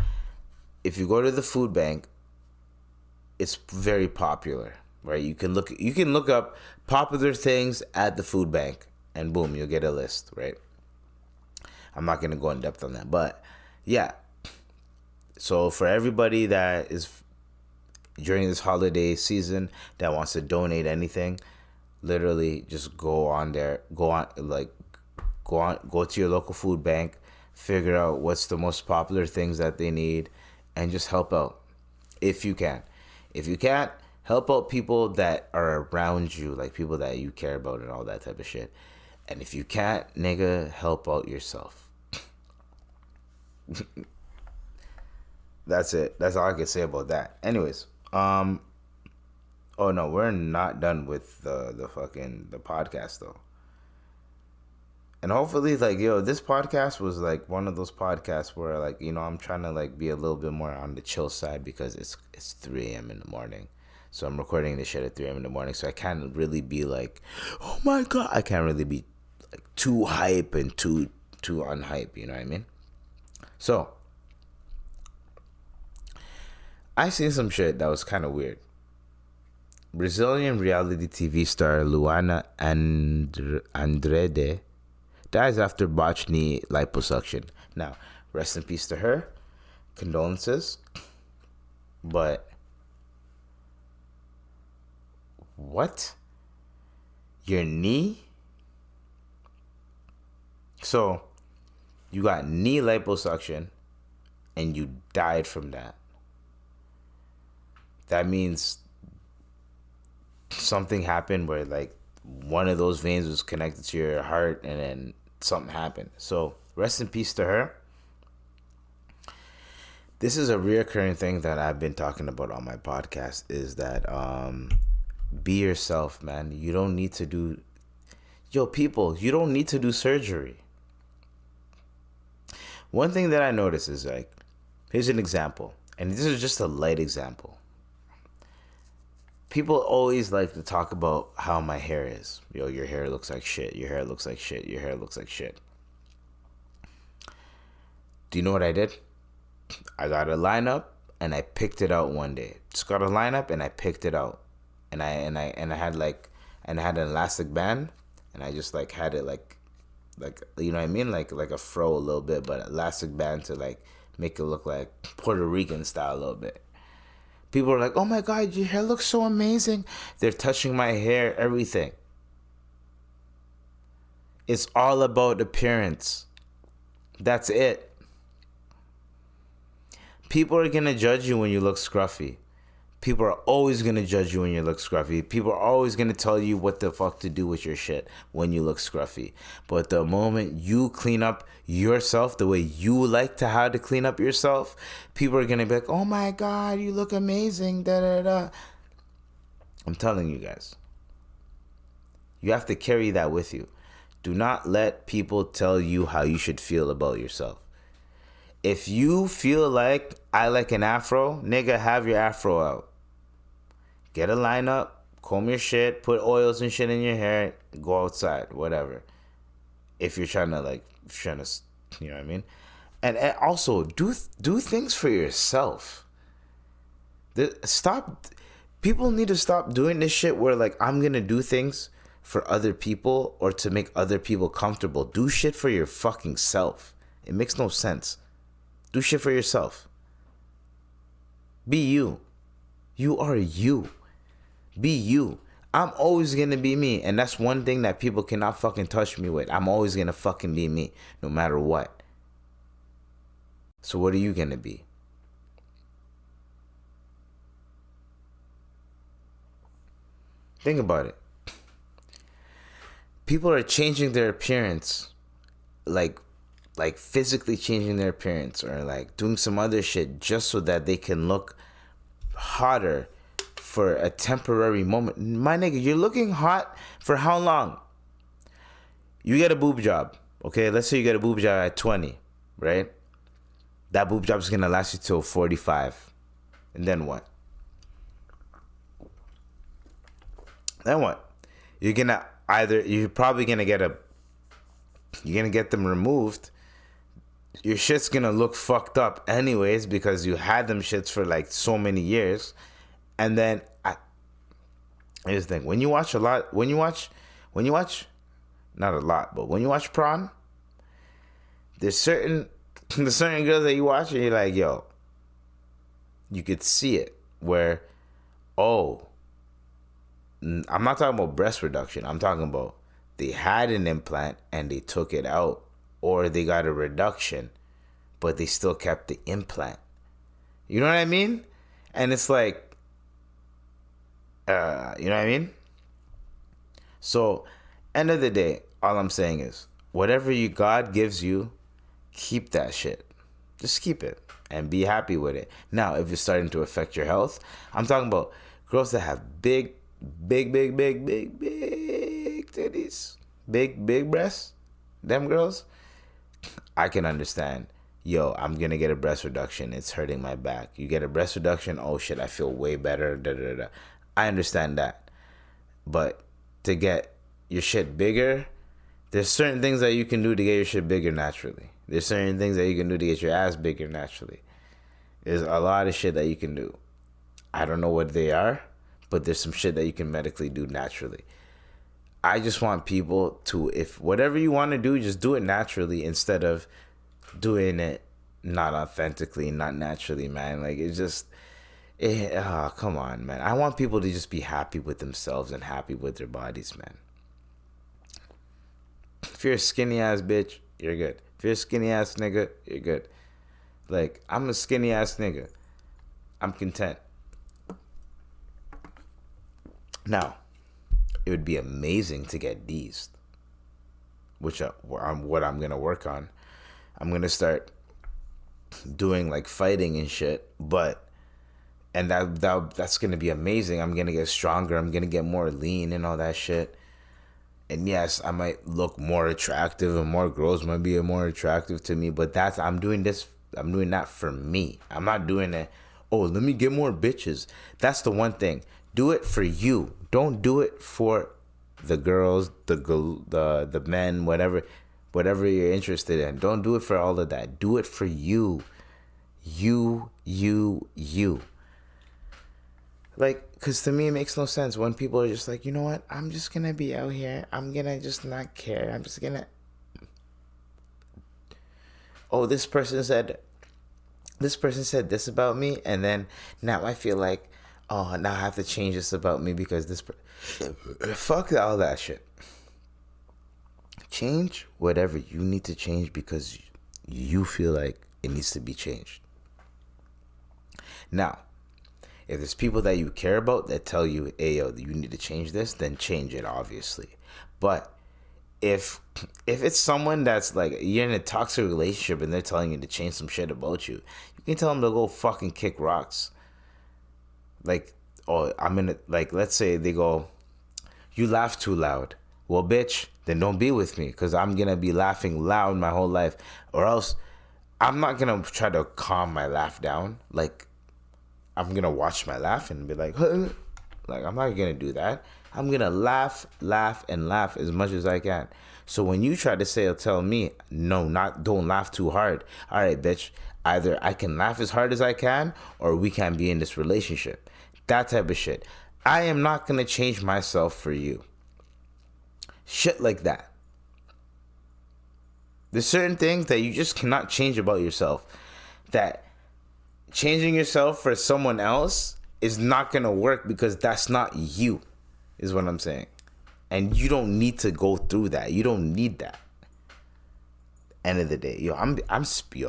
if you go to the food bank, it's very popular, right? You can look up popular things at the food bank, and boom, you'll get a list, right? I'm not gonna go in depth on that, but yeah. So for everybody that is during this holiday season that wants to donate anything, literally just go to your local food bank, figure out what's the most popular things that they need, and just help out if you can. If you can't, help out people that are around you, like people that you care about and all that type of shit. And if you can't, nigga, help out yourself. That's it. That's all I can say about that. Anyways, oh no, we're not done with the podcast though. And hopefully, like, this podcast was like one of those podcasts where, like, I'm trying to like be a little bit more on the chill side because it's 3 a.m. in the morning. So I'm recording this shit at 3 a.m. in the morning. So I can't really be like, oh my God. I can't really be like too hype and too unhype. You know what I mean? So I seen some shit that was kind of weird. Brazilian reality TV star Luana Andrade dies after botched knee liposuction. Now, rest in peace to her. Condolences. But what? Your knee? So, you got knee liposuction and you died from that. That means something happened where, like, one of those veins was connected to your heart and then something happened. So, rest in peace to her. This is a reoccurring thing that I've been talking about on my podcast, is that be yourself, man. You don't need to do... people, you don't need to do surgery. One thing that I noticed is, like, here's an example. And this is just a light example. People always like to talk about how my hair is. Your hair looks like shit. Your hair looks like shit. Your hair looks like shit. Do you know what I did? I got a lineup and I picked it out one day. Just got a lineup and I picked it out. And I had an elastic band, and I just like had it like you know what I mean? Like a fro a little bit, but elastic band to like make it look like Puerto Rican style a little bit. People are like, oh my God, your hair looks so amazing. They're touching my hair, everything. It's all about appearance. That's it. People are going to judge you when you look scruffy. People are always going to judge you when you look scruffy. People are always going to tell you what the fuck to do with your shit when you look scruffy. But the moment you clean up yourself the way you like to how to clean up yourself, people are going to be like, oh my God, you look amazing. Da, da, da. I'm telling you guys. You have to carry that with you. Do not let people tell you how you should feel about yourself. If you feel like I like an afro, nigga, have your afro out. Get a lineup, comb your shit, put oils and shit in your hair, go outside, whatever. If you're trying to, you know what I mean? And also, do things for yourself. People need to stop doing this shit where, like, I'm going to do things for other people or to make other people comfortable. Do shit for your fucking self. It makes no sense. Do shit for yourself. Be you. You are you. Be you. I'm always going to be me. And that's one thing that people cannot fucking touch me with. I'm always going to fucking be me. No matter what. So what are you going to be? Think about it. People are changing their appearance. Like physically changing their appearance. Or like doing some other shit just so that they can look hotter for a temporary moment. My nigga, you're looking hot for how long? You get a boob job, okay? Let's say you get a boob job at 20, right? That boob job is gonna last you till 45. And then what? Then what? You're probably gonna get them removed. Your shit's gonna look fucked up anyways because you had them shits for like so many years. And then here's the thing: when you watch, not a lot, but when you watch Prawn, there's certain girls that you watch and you're like, yo, you could see it where oh, I'm not talking about breast reduction. I'm talking about they had an implant and they took it out, or they got a reduction, but they still kept the implant. You know what I mean? And it's like, you know what I mean? So, end of the day, all I'm saying is, whatever God gives you, keep that shit. Just keep it and be happy with it. Now, if it's starting to affect your health, I'm talking about girls that have big titties, big breasts. Them girls, I can understand. Yo, I'm gonna get a breast reduction. It's hurting my back. You get a breast reduction. Oh shit, I feel way better. Da, da, da. I understand that. But to get your shit bigger, there's certain things that you can do to get your shit bigger naturally. There's certain things that you can do to get your ass bigger naturally. There's a lot of shit that you can do. I don't know what they are, but there's some shit that you can medically do naturally. I just want people to, if whatever you want to do, just do it naturally instead of doing it not authentically, not naturally, man. Like, it's just, come on, man. I want people to just be happy with themselves and happy with their bodies, man. If you're a skinny ass bitch, you're good. If you're a skinny ass nigga, you're good. Like, I'm a skinny ass nigga. I'm content. Now, it would be amazing to get D's, which what I'm going to work on. I'm going to start doing like fighting and shit, and that's going to be amazing. I'm going to get stronger. I'm going to get more lean and all that shit. And yes, I might look more attractive and more girls might be more attractive to me, but I'm doing that for me. I'm not doing it, oh, let me get more bitches. That's the one thing. Do it for you. Don't do it for the girls, the men, whatever you're interested in. Don't do it for all of that. Do it for you. You. Like, because to me, it makes no sense when people are just like, you know what? I'm just going to be out here. I'm going to just not care. I'm just going to... Oh, this person said this about me. And then now I feel like, oh, now I have to change this about me because this... Fuck all that shit. Change whatever you need to change because you feel like it needs to be changed. Now, if there's people that you care about that tell you, hey, yo, you need to change this, then change it, obviously. But if it's someone that's like, you're in a toxic relationship and they're telling you to change some shit about you, you can tell them to go fucking kick rocks. Like, oh, let's say they go, you laugh too loud. Well, bitch, then don't be with me because I'm going to be laughing loud my whole life. Or else I'm not going to try to calm my laugh down. Like, I'm going to watch my laugh and be like, huh? Like, I'm not going to do that. I'm going to laugh as much as I can. So when you try to say or tell me, no, don't laugh too hard. All right, bitch, either I can laugh as hard as I can or we can't be in this relationship. That type of shit. I am not going to change myself for you. Shit like that. There's certain things that you just cannot change about yourself. That changing yourself for someone else is not going to work because that's not you, is what I'm saying. And you don't need to go through that. You don't need that. End of the day. Yo,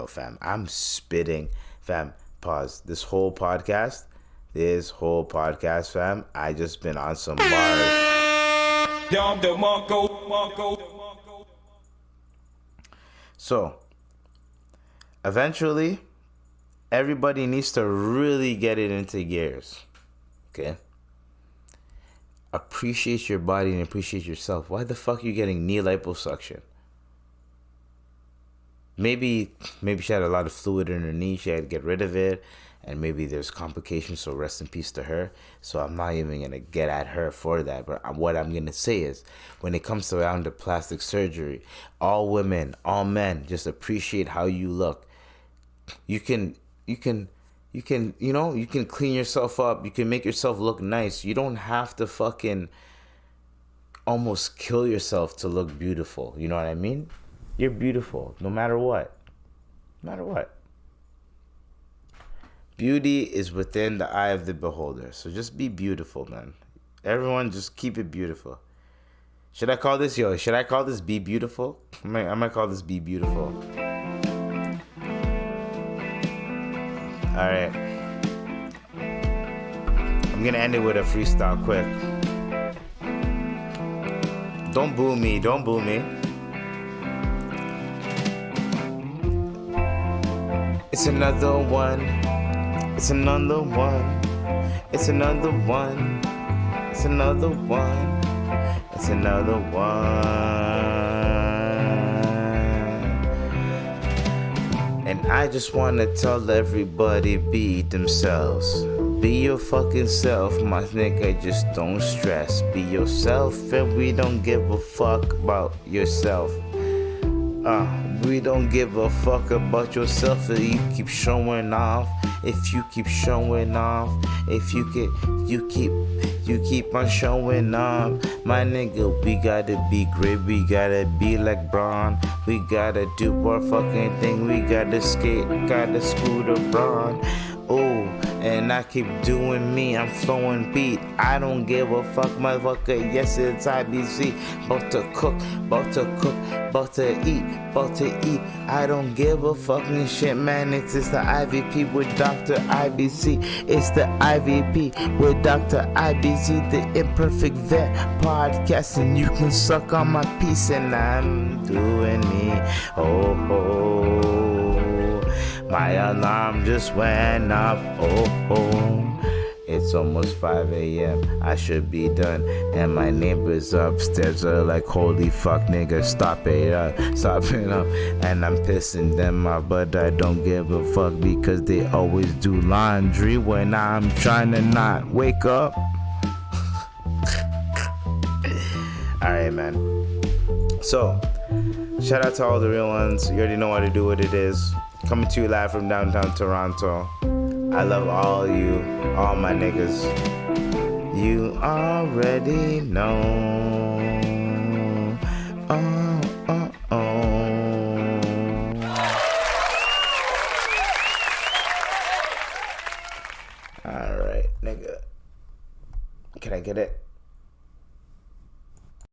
fam. I'm spitting. Fam, pause. This whole podcast, fam, I just been on some bars. So, eventually, everybody needs to really get it into gears. Okay? Appreciate your body and appreciate yourself. Why the fuck are you getting knee liposuction? Maybe she had a lot of fluid in her knee. She had to get rid of it. And maybe there's complications, so rest in peace to her. So I'm not even going to get at her for that. But what I'm going to say is, when it comes around to plastic surgery, all women, all men, just appreciate how you look. You can clean yourself up. You can make yourself look nice. You don't have to fucking almost kill yourself to look beautiful. You know what I mean? You're beautiful no matter what. No matter what. Beauty is within the eye of the beholder. So just be beautiful, man. Everyone, just keep it beautiful. Should I call this, Be Beautiful? I might call this Be Beautiful. Alright. I'm gonna end it with a freestyle quick. Don't boo me. It's another one. It's another one. It's another one. It's another one. It's another one. And I just wanna tell everybody, be themselves. Be your fucking self, my nigga, just don't stress. Be yourself, and we don't give a fuck about yourself. We don't give a fuck about yourself if you keep showing off. If you keep showing off, if you keep on showing off, my nigga, we gotta be great, we gotta be like Braun, we gotta do our fucking thing, we gotta skate, gotta scooter Braun. Oh, and I keep doing me, I'm flowing beat. I don't give a fuck, motherfucker. Yes, it's IBC. About to cook, about to eat. I don't give a fucking shit, man. It's the IVP with Dr. IBC. It's the IVP with Dr. IBC, the Imperfect Vet podcast. And you can suck on my piece, and I'm doing me. Oh. My alarm just went off. Oh. It's almost 5 a.m. I should be done. And my neighbors upstairs are like, holy fuck, nigga, stop it up. And I'm pissing them off, but I don't give a fuck because they always do laundry when I'm trying to not wake up. Alright, man. So, shout out to all the real ones. You already know how to do what it is. Coming to you live from downtown Toronto. I love all you, all my niggas. You already know. Oh. Alright, nigga. Can I get it?